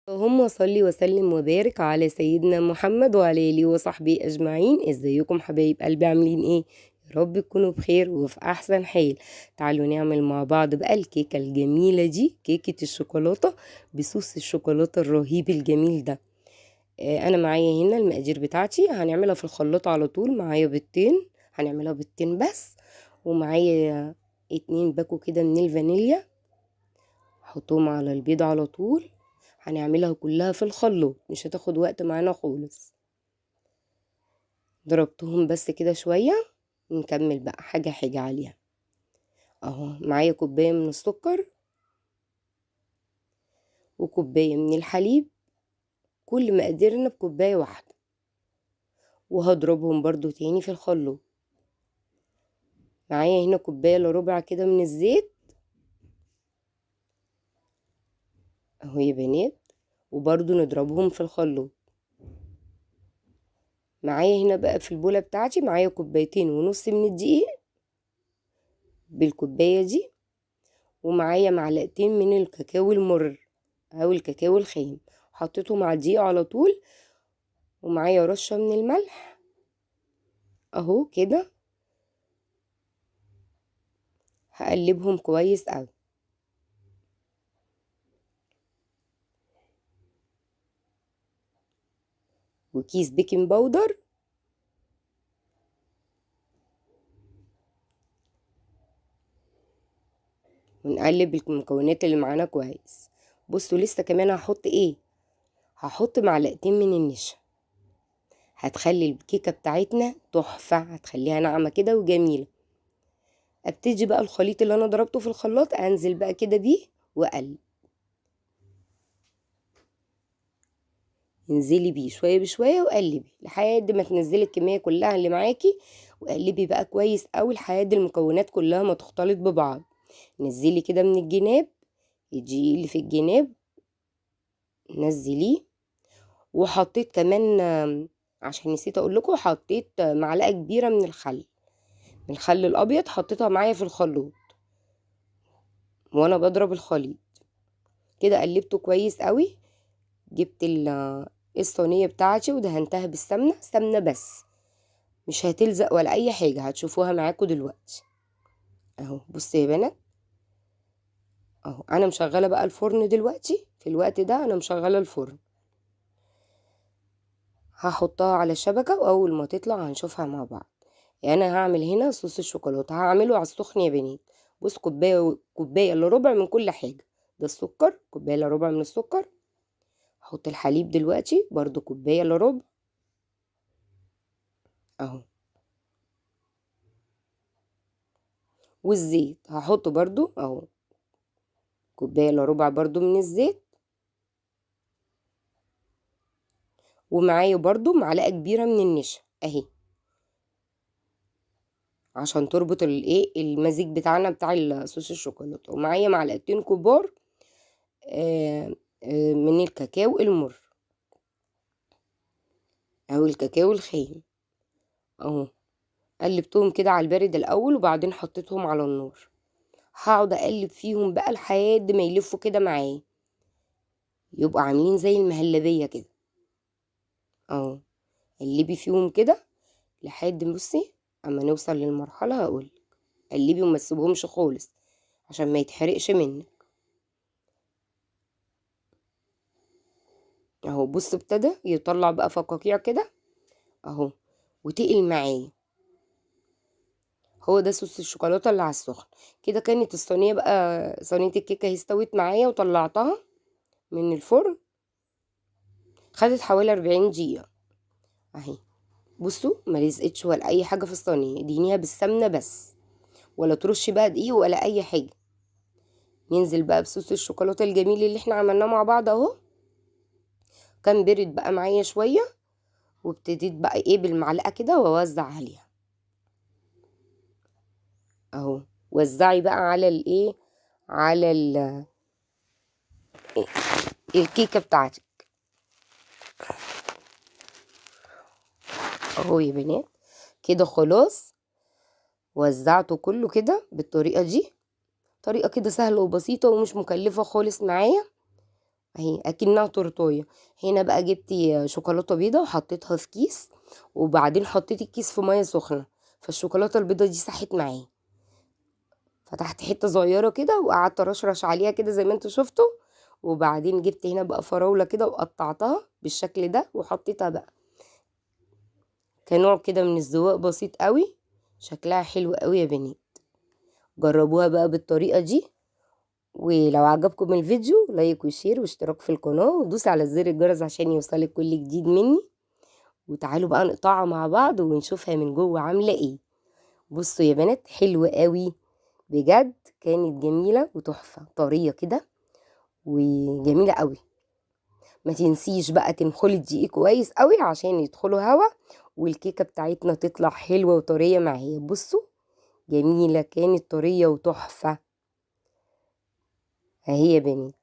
اللهم صل وسلم وبارك على سيدنا محمد وعلى اله وصحبه اجمعين. ازيكم حبايب قلبي؟ عاملين ايه؟ يا رب تكونوا بخير وفي احسن حال. تعالوا نعمل مع بعض بقى الكيكه الجميله دي، كيكه الشوكولاته بصوص الشوكولاته الرهيب الجميل ده. انا معايا هنا المقادير بتاعتي، هنعملها في الخلاط على طول. معايا بيضتين، هنعملها بيضتين بس. ومعايا 2 باكو كده من الفانيليا، حطهم على البيض على طول. هنعملها كلها في الخلاط، مش هتاخد وقت معانا خالص. ضربتهم بس كده شوية، نكمل بقى حاجة حاجة عليها. اهو معايا كوباية من السكر وكوباية من الحليب، كل مقاديرنا بكوباية واحدة. وهضربهم برضو تاني في الخلاط. معايا هنا كوباية الا ربع كده من الزيت اهو يا بنات، وبرضو نضربهم في الخلاط. معايا هنا بقى في البولة بتاعتي معايا كوبايتين ونص من الدقيق بالكوباية دي، ومعايا معلقتين من الكاكاو المر او الكاكاو الخام، حطيته مع الدقيق على طول. ومعايا رشة من الملح اهو كده. هقلبهم كويس اوي، وكيس بيكنج باودر. ونقلب المكونات اللي معانا كويس. بصوا لسه كمان هحط ايه، هحط معلقتين من النشا. هتخلي الكيكة بتاعتنا تحفة، هتخليها ناعمة كده وجميلة. ابتدي بقى الخليط اللي انا ضربته في الخلاط انزل بقى كده بيه واقلب. انزلي بيه شويه بشويه وقلبي لحد ما تنزلي الكميه كلها اللي معاكي. وقلبي بقى كويس قوي لحد المكونات كلها ما تختلط ببعض. نزلي كده من الجناب، الدقيق اللي في الجناب نزليه. وحطيت كمان عشان نسيت اقول لكم، حطيت معلقه كبيره من الخل، من الخل الابيض، حطيتها معايا في الخلاط وانا بضرب الخليط. كده قلبته كويس قوي. جبت الصينيه بتاعتي ودهنتها بالسمنه، سمنه بس، مش هتلزق ولا اي حاجه، هتشوفوها معاكم دلوقتي. اهو بصوا يا بنات، اهو انا مشغله بقى الفرن دلوقتي. في الوقت ده انا مشغله الفرن. هحطها على الشبكه واول ما تطلع هنشوفها مع بعض. يعني انا هعمل هنا صوص الشوكولاته، هعمله على السخن يا بنات. بص، كوبايه الا ربع من كل حاجه. ده السكر، كوبايه الا ربع من السكر. هحط الحليب دلوقتي برضو كوبايه الا ربع اهو. والزيت هحطه برضو اهو، كوبايه الا ربع برضو من الزيت. ومعايا برضو معلقه كبيره من النشا اهي، عشان تربط الايه المزيج بتاعنا بتاع صوص الشوكولاته. ومعايا معلقتين كبار من الكاكاو المر او الكاكاو الخام اهو. قلبتهم كده على البارد الاول وبعدين حطيتهم على النار. هقعد اقلب فيهم بقى لحد ما يلفوا كده معايا، يبقوا عاملين زي المهلبيه كده اهو. قلبي فيهم كده لحد بصي اما نوصل للمرحله هقول. قلبي وما تسيبهمش خالص عشان ما يتحرقش منك اهو. بص ابتدى يطلع بقى فقاقيع كده اهو، وتقل معايا. هو ده صوص الشوكولاته اللي على السخن. كده كانت الصينيه بقى، صينيه الكيكه هي استوت معايا وطلعتها من الفرن. خدت حوالي 40 دقيقه اهي. بصوا ما لزقتش ولا اي حاجه في الصينيه، دهنيها بالسمنه بس، ولا ترشي بقى دقيق ولا اي حاجه. ننزل بقى بصوص الشوكولاته الجميل اللي احنا عملناه مع بعض اهو. كان برد بقى معايا شويه، وابتديت بقى ايه بالمعلقه كده واوزع عليها اهو. وزعي بقى على الايه، على الكيكه بتاعتك اهو يا بنات. كده خلاص وزعته كله كده بالطريقه دي. طريقه كده سهله وبسيطه ومش مكلفه خالص معايا. اهي اكنها تورتايه. هنا بقى جبت شوكولاته بيضه وحطيتها في كيس، وبعدين حطيت الكيس في ميه سخنه، فالشوكولاته البيضه دي ساحت معايا. فتحت حته صغيره كده وقعدت ارشرش عليها كده زي ما انتوا شفتوا. وبعدين جبت هنا بقى فراوله كده وقطعتها بالشكل ده وحطيتها بقى كنوع كده من الزواق بسيط قوي. شكلها حلو قوي يا بنات، جربوها بقى بالطريقه دي. ولو عجبكم الفيديو لايك وشير واشتراك في القناه، ودوس على زر الجرس عشان يوصلك كل جديد مني. وتعالوا بقى نقطعها مع بعض ونشوفها من جوه عامله ايه. بصوا يا بنات حلوه قوي بجد، كانت جميله وتحفه طريه كده وجميله قوي. ما تنسيش بقى تنخلي الدقيق كويس قوي عشان يدخلوا هوا، والكيكه بتاعتنا تطلع حلوه وطريه معايا. بصوا جميله، كانت طريه وتحفه اهي يا بنات.